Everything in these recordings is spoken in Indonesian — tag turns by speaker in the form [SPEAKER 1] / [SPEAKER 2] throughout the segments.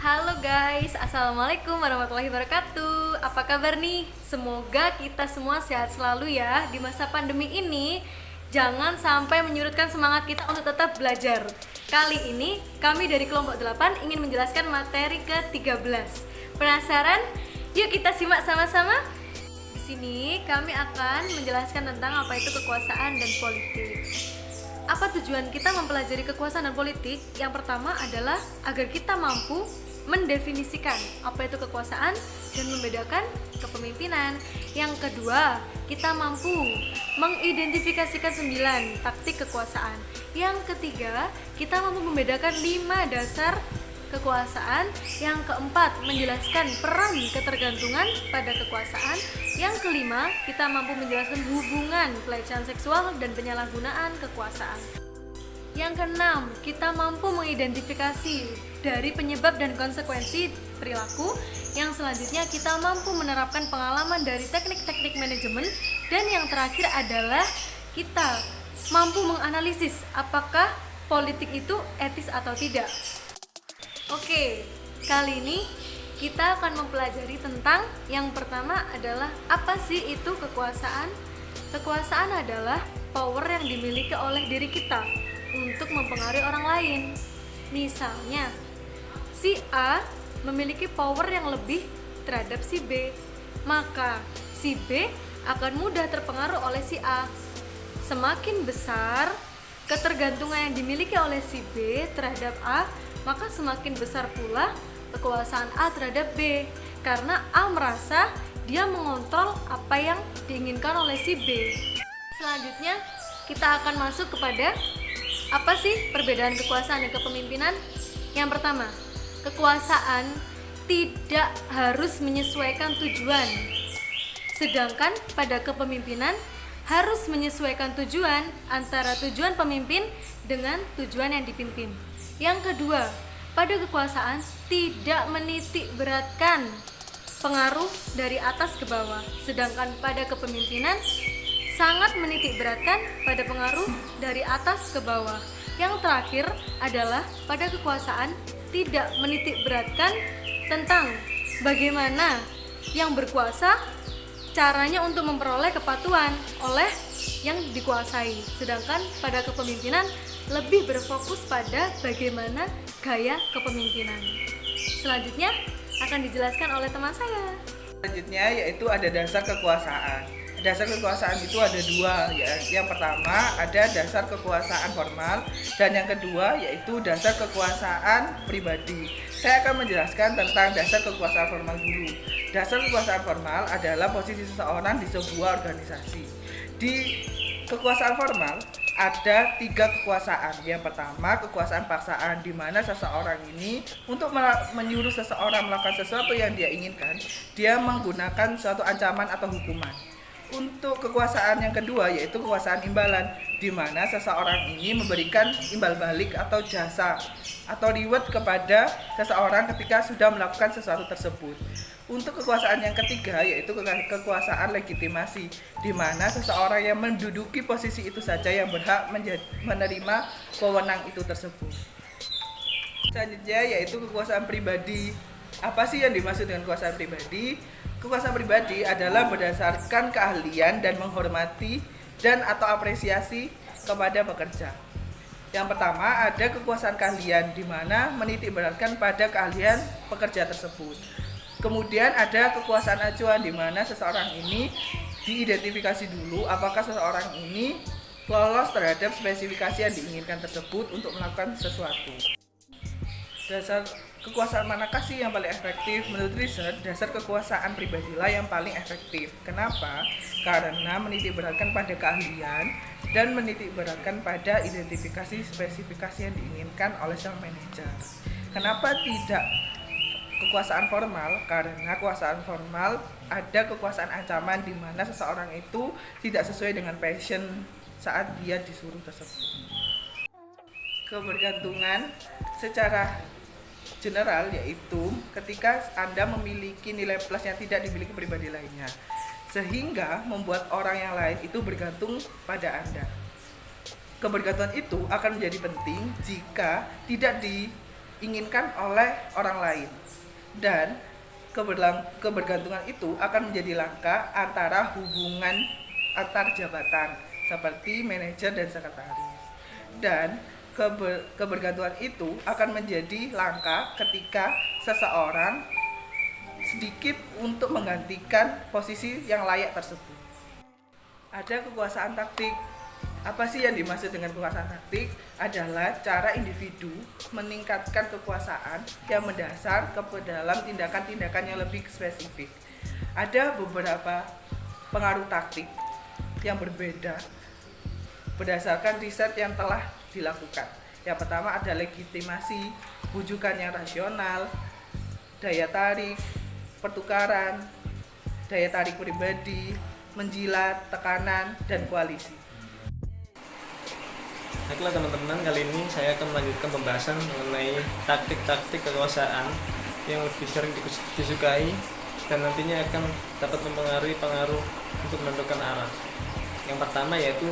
[SPEAKER 1] Halo guys, Assalamualaikum warahmatullahi wabarakatuh. Apa kabar nih? Semoga kita semua sehat selalu ya di masa pandemi ini. Jangan sampai menyurutkan semangat kita untuk tetap belajar. Kali ini kami dari kelompok 8 ingin menjelaskan materi ke-13. Penasaran? Yuk kita simak sama-sama. Di sini kami akan menjelaskan tentang apa itu kekuasaan dan politik. Apa tujuan kita mempelajari kekuasaan dan politik? Yang pertama adalah agar kita mampu mendefinisikan apa itu kekuasaan dan membedakan kepemimpinan. Yang kedua, kita mampu mengidentifikasikan 9 taktik kekuasaan. Yang ketiga, kita mampu membedakan 5 dasar kekuasaan. Yang keempat, menjelaskan peran ketergantungan pada kekuasaan. Yang kelima, kita mampu menjelaskan hubungan pelecehan seksual dan penyalahgunaan kekuasaan. Yang keenam, kita mampu mengidentifikasi dari penyebab dan konsekuensi perilaku. Yang selanjutnya, kita mampu menerapkan pengalaman dari teknik-teknik manajemen. Dan yang terakhir adalah kita mampu menganalisis apakah politik itu etis atau tidak. Oke, kali ini kita akan mempelajari tentang yang pertama adalah apa sih itu kekuasaan? Kekuasaan adalah power yang dimiliki oleh diri kita untuk mempengaruhi orang lain. Misalnya, si A memiliki power yang lebih terhadap si B, maka si B akan mudah terpengaruh oleh si A. Semakin besar ketergantungan yang dimiliki oleh si B terhadap A, maka semakin besar pula kekuasaan A terhadap B, karena A merasa dia mengontrol apa yang diinginkan oleh si B. Selanjutnya, kita akan masuk kepada apa sih perbedaan kekuasaan dan kepemimpinan? Yang pertama, kekuasaan tidak harus menyesuaikan tujuan, sedangkan pada kepemimpinan harus menyesuaikan tujuan antara tujuan pemimpin dengan tujuan yang dipimpin. Yang kedua, pada kekuasaan tidak menitik beratkan pengaruh dari atas ke bawah, sedangkan pada kepemimpinan sangat menitik beratkan pada pengaruh dari atas ke bawah. Yang terakhir adalah pada kekuasaan tidak menitik beratkan tentang bagaimana yang berkuasa caranya untuk memperoleh kepatuhan oleh yang dikuasai, sedangkan pada kepemimpinan lebih berfokus pada bagaimana gaya kepemimpinan. Selanjutnya akan dijelaskan oleh teman saya.
[SPEAKER 2] Selanjutnya yaitu ada dasar kekuasaan. Dasar kekuasaan itu ada dua ya. Yang pertama ada dasar kekuasaan formal dan yang kedua yaitu dasar kekuasaan pribadi. Saya akan menjelaskan tentang dasar kekuasaan formal dulu. Dasar kekuasaan formal adalah posisi seseorang di sebuah organisasi. Di kekuasaan formal ada 3 kekuasaan. Yang pertama kekuasaan paksaan, di mana seseorang ini untuk menyuruh seseorang melakukan sesuatu yang dia inginkan, dia menggunakan suatu ancaman atau hukuman. Untuk kekuasaan yang kedua yaitu kekuasaan imbalan, di mana seseorang ini memberikan imbal balik atau jasa atau reward kepada seseorang ketika sudah melakukan sesuatu tersebut. Untuk kekuasaan yang ketiga yaitu kekuasaan legitimasi, di mana seseorang yang menduduki posisi itu saja yang berhak menerima wewenang itu tersebut. Selanjutnya yaitu kekuasaan pribadi. Apa sih yang dimaksud dengan kekuasaan pribadi? Kekuasaan pribadi adalah berdasarkan keahlian dan menghormati dan atau apresiasi kepada pekerja. Yang pertama ada kekuasaan keahlian, di mana menitik beratkan pada keahlian pekerja tersebut. Kemudian ada kekuasaan acuan, di mana seseorang ini diidentifikasi dulu apakah seseorang ini lolos terhadap spesifikasi yang diinginkan tersebut untuk melakukan sesuatu. Dasar kekuasaan manakah sih yang paling efektif? Menurut riset, dasar kekuasaan pribadilah yang paling efektif. Kenapa? Karena menitik beratkan pada keahlian dan menitik beratkan pada identifikasi spesifikasi yang diinginkan oleh sang manajer. Kenapa tidak kekuasaan formal? Karena kekuasaan formal ada kekuasaan ancaman, di mana seseorang itu tidak sesuai dengan passion saat dia disuruh tersebut. Kebergantungan secara general yaitu ketika Anda memiliki nilai plus yang tidak dimiliki pribadi lainnya, sehingga membuat orang yang lain itu bergantung pada Anda. Kebergantungan itu akan menjadi penting jika tidak diinginkan oleh orang lain, dan kebergantungan itu akan menjadi langka antara hubungan antar jabatan seperti manajer dan sekretaris. Dan kebergantungan itu akan menjadi langka ketika seseorang sedikit untuk menggantikan posisi yang layak tersebut. Ada kekuasaan taktik. Apa sih yang dimaksud dengan kekuasaan taktik? Adalah cara individu meningkatkan kekuasaan yang mendasar ke dalam tindakan-tindakan yang lebih spesifik. Ada beberapa pengaruh taktik yang berbeda berdasarkan riset yang telah dilakukan. Yang pertama ada legitimasi, bujukan yang rasional, daya tarik, pertukaran, daya tarik pribadi, menjilat, tekanan, dan koalisi.
[SPEAKER 3] Baiklah teman-teman, kali ini saya akan melanjutkan pembahasan mengenai taktik-taktik kekuasaan yang lebih sering disukai dan nantinya akan dapat mempengaruhi pengaruh untuk menentukan arah. Yang pertama yaitu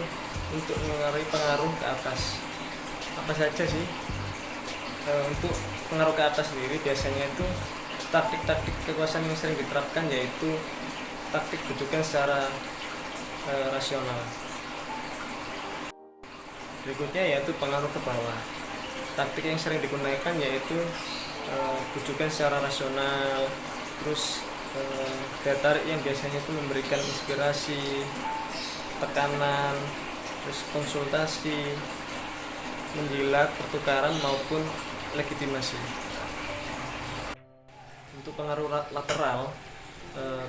[SPEAKER 3] untuk mengaruhi pengaruh ke atas. Apa saja sih? Untuk pengaruh ke atas sendiri biasanya itu taktik-taktik kekuasaan yang sering diterapkan yaitu taktik bujukan secara rasional. Berikutnya yaitu pengaruh ke bawah. Taktik yang sering digunakan yaitu bujukan secara rasional, terus daya tarik yang biasanya itu memberikan inspirasi, tekanan, terus konsultasi, menjilat, pertukaran maupun legitimasi. Untuk pengaruh lateral,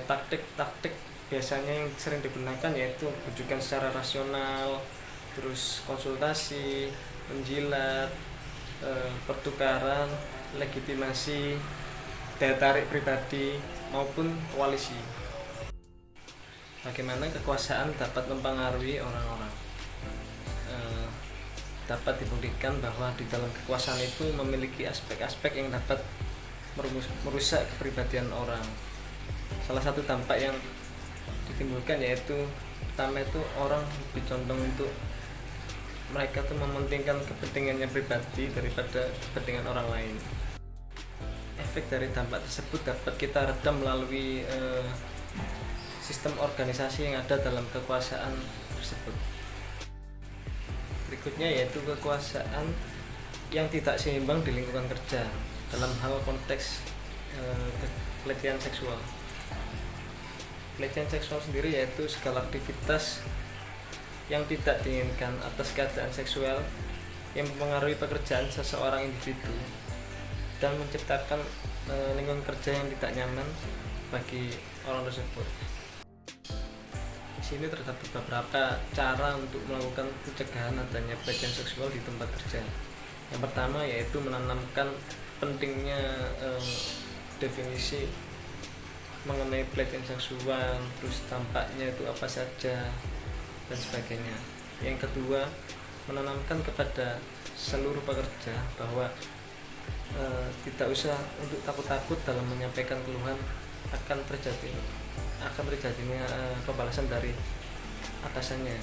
[SPEAKER 3] taktik-taktik biasanya yang sering digunakan yaitu bujukan secara rasional, terus konsultasi, menjilat, pertukaran, legitimasi, daya tarik pribadi maupun koalisi. Bagaimana kekuasaan dapat mempengaruhi orang-orang? Dapat dibuktikan bahwa di dalam kekuasaan itu memiliki aspek-aspek yang dapat merusak kepribadian orang. Salah satu dampak yang ditimbulkan yaitu pertama itu orang lebih condong untuk mereka tuh mementingkan kepentingannya pribadi daripada kepentingan orang lain. Efek dari dampak tersebut dapat kita redam melalui sistem organisasi yang ada dalam kekuasaan tersebut. Berikutnya yaitu kekuasaan yang tidak seimbang di lingkungan kerja dalam hal konteks pelecehan seksual. Pelecehan seksual sendiri yaitu segala aktivitas yang tidak diinginkan atas keadaan seksual yang mempengaruhi pekerjaan seseorang individu dan menciptakan lingkungan kerja yang tidak nyaman bagi orang tersebut. Di sini terdapat beberapa cara untuk melakukan pencegahan adanya pelecehan seksual di tempat kerja. Yang pertama yaitu menanamkan pentingnya definisi mengenai pelecehan seksual, terus dampaknya itu apa saja dan sebagainya. Yang kedua, menanamkan kepada seluruh pekerja bahwa tidak usah untuk takut-takut dalam menyampaikan keluhan akan terjadinya pembalasan dari atasannya.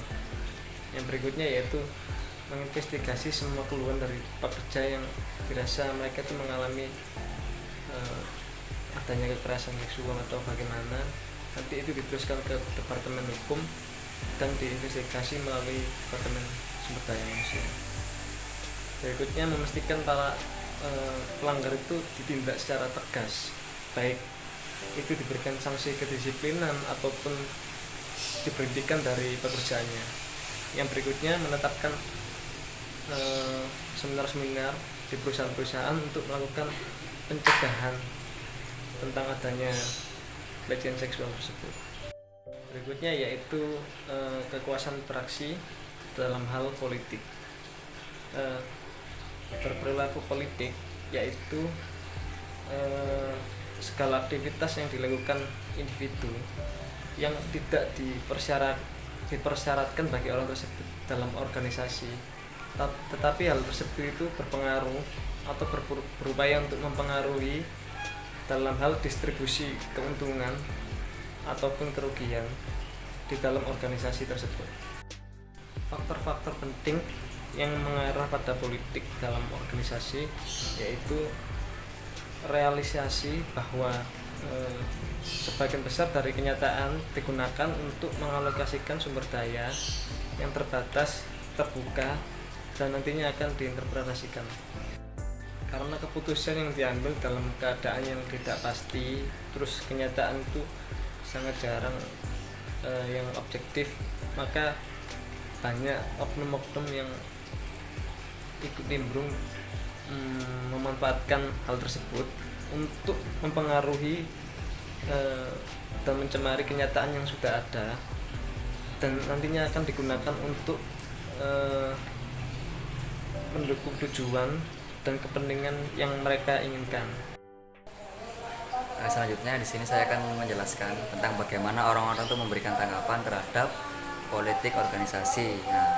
[SPEAKER 3] Yang berikutnya yaitu menginvestigasi semua keluhan dari pekerja yang dirasa mereka itu mengalami adanya kekerasan seksual atau bagaimana. Nanti itu diteruskan ke Departemen Hukum dan diinvestigasi melalui Departemen Sumber Daya Manusia. Berikutnya memastikan para pelanggar itu ditindak secara tegas, baik itu diberikan sanksi kedisiplinan ataupun diberhentikan dari pekerjaannya. Yang berikutnya menetapkan seminar-seminar di perusahaan-perusahaan untuk melakukan pencegahan tentang adanya pelecehan seksual tersebut. Berikutnya yaitu kekuasaan beraksi dalam hal politik. Berperilaku politik yaitu segala aktivitas yang dilakukan individu yang tidak dipersyaratkan bagi orang tersebut dalam organisasi, tetapi hal tersebut itu berpengaruh atau berupaya untuk mempengaruhi dalam hal distribusi keuntungan ataupun kerugian di dalam organisasi tersebut. Faktor-faktor penting yang mengarah pada politik dalam organisasi, yaitu realisasi bahwa sebagian besar dari kenyataan digunakan untuk mengalokasikan sumber daya yang terbatas, terbuka, dan nantinya akan diinterpretasikan. Karena keputusan yang diambil dalam keadaan yang tidak pasti, terus kenyataan itu sangat jarang yang objektif, maka banyak oknum-oknum yang ikut nimbrung memanfaatkan hal tersebut untuk mempengaruhi dan mencemari kenyataan yang sudah ada, dan nantinya akan digunakan untuk mendukung tujuan dan kepentingan yang mereka inginkan.
[SPEAKER 4] Selanjutnya di sini saya akan menjelaskan tentang bagaimana orang-orang itu memberikan tanggapan terhadap politik organisasi. Nah,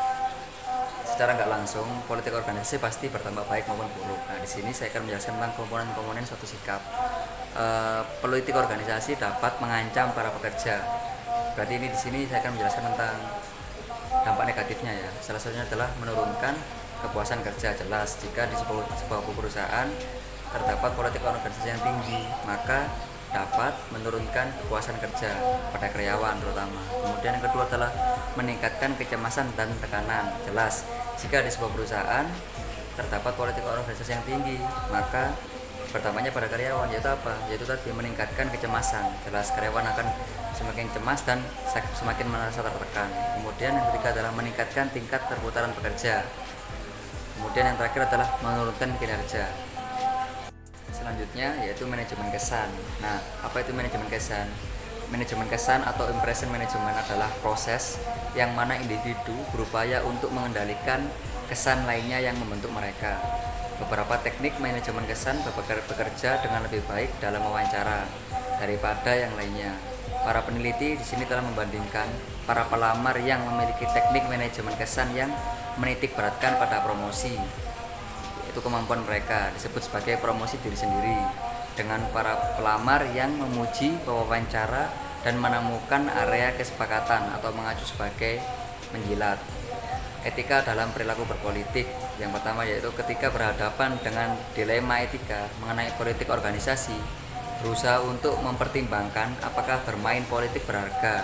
[SPEAKER 4] secara nggak langsung politik organisasi pasti bertambah baik maupun buruk. Nah, di sini saya akan menjelaskan tentang komponen-komponen suatu sikap. Politik organisasi dapat mengancam para pekerja. Berarti ini di sini saya akan menjelaskan tentang dampak negatifnya ya. Salah satunya adalah menurunkan kepuasan kerja. Jelas jika di sebuah perusahaan terdapat politik organisasi yang tinggi, maka dapat menurunkan kepuasan kerja pada karyawan terutama. Kemudian yang kedua adalah meningkatkan kecemasan dan tekanan. Jelas jika di sebuah perusahaan terdapat politik organisasi yang tinggi, maka bertambahnya pada karyawan, yaitu apa? Yaitu tadi meningkatkan kecemasan. Jelas karyawan akan semakin cemas dan semakin merasa tertekan. Kemudian yang ketiga adalah meningkatkan tingkat perputaran pekerja. Kemudian yang terakhir adalah menurunkan kinerja. Selanjutnya yaitu manajemen kesan. Nah, apa itu manajemen kesan? Manajemen kesan atau impression management adalah proses yang mana individu berupaya untuk mengendalikan kesan lainnya yang membentuk mereka. Beberapa teknik manajemen kesan bekerja dengan lebih baik dalam wawancara daripada yang lainnya. Para peneliti di sini telah membandingkan para pelamar yang memiliki teknik manajemen kesan yang menitik beratkan pada promosi, yaitu kemampuan mereka disebut sebagai promosi diri sendiri, dengan para pelamar yang memuji pewawancara dan menemukan area kesepakatan atau mengacu sebagai menjilat. Etika dalam perilaku berpolitik. Yang pertama yaitu ketika berhadapan dengan dilema etika mengenai politik organisasi, berusaha untuk mempertimbangkan apakah bermain politik berharga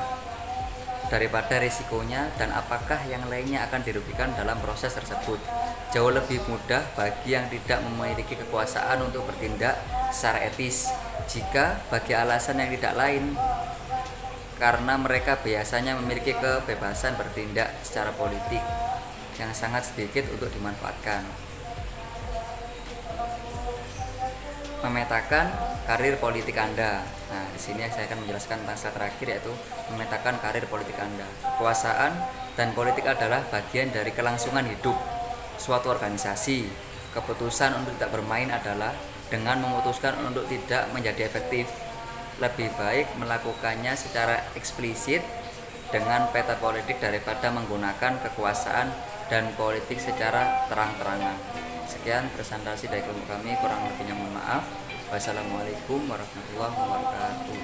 [SPEAKER 4] daripada risikonya dan apakah yang lainnya akan dirugikan dalam proses tersebut. Jauh lebih mudah bagi yang tidak memiliki kekuasaan untuk bertindak secara etis jika bagi alasan yang tidak lain karena mereka biasanya memiliki kebebasan bertindak secara politik yang sangat sedikit untuk dimanfaatkan. Memetakan karir politik Anda. Nah, di sini saya akan menjelaskan tentang slide terakhir, yaitu memetakan karir politik Anda. Kekuasaan dan politik adalah bagian dari kelangsungan hidup suatu organisasi. Keputusan untuk tidak bermain adalah dengan memutuskan untuk tidak menjadi efektif. Lebih baik melakukannya secara eksplisit dengan peta politik daripada menggunakan kekuasaan dan politik secara terang-terangan. Sekian presentasi dari kelompok kami, kurang lebihnya mohon maaf. Wassalamualaikum warahmatullahi wabarakatuh.